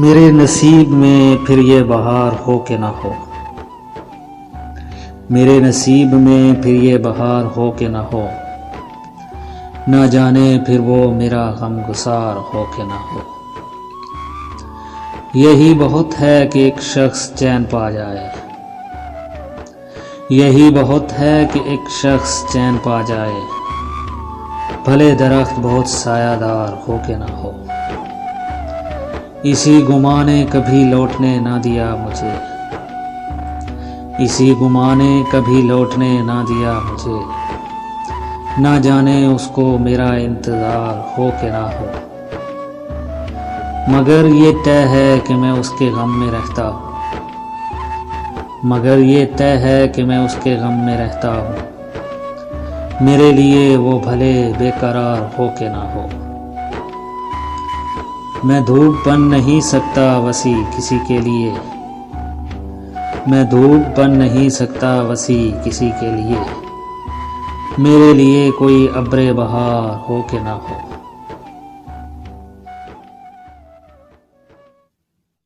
मेरे नसीब में फिर ये बहार हो के ना हो, मेरे नसीब में फिर ये बहार हो के ना हो, ना जाने फिर वो मेरा गमगुसार हो के ना हो। यही बहुत है कि एक शख्स चैन पा जाए, यही बहुत है कि एक शख्स चैन पा जाए, भले दरख्त बहुत सायादार हो के ना हो। इसी गुमा ने कभी लौटने ना दिया मुझे, इसी गुमा ने कभी लौटने ना दिया मुझे, ना जाने उसको मेरा इंतज़ार हो के ना हो। मगर ये तय है कि मैं उसके गम में रहता हूँ, मगर ये तय है कि मैं उसके गम में रहता हूँ। मेरे लिए वो भले बेकरार हो के ना हो। मैं धूप बन नहीं सकता वसी किसी के लिए, मैं धूप बन नहीं सकता वसी किसी के लिए, मेरे लिए कोई अब्रे बहार हो के ना हो।